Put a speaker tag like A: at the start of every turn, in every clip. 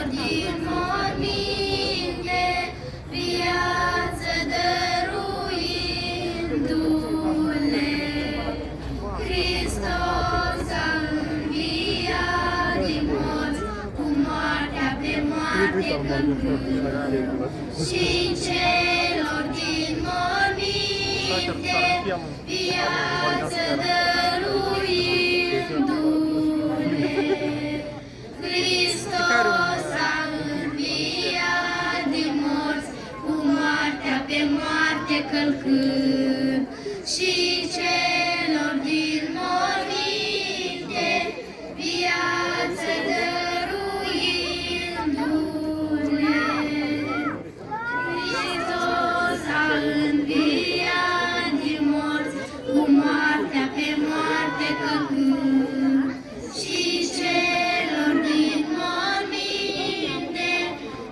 A: din morminte, viață dăruindu-le. Hristos a înviat din morți, cu moartea pe moarte călcând, și celor din morminte, viață dăruindu-le. Hristos a înviat din morți, cu moartea pe moarte călcând, și celor din morminte, viață dăruindu-le. Hristos a înviat din morți, cu moartea pe moarte călcând, și celor din morminte,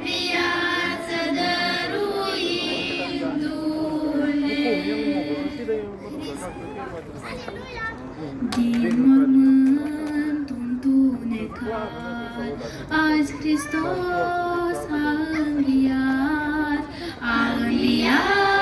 A: viață dăruindu-le. Din mormânt întunecat, azi Hristos a înviat, a înviat.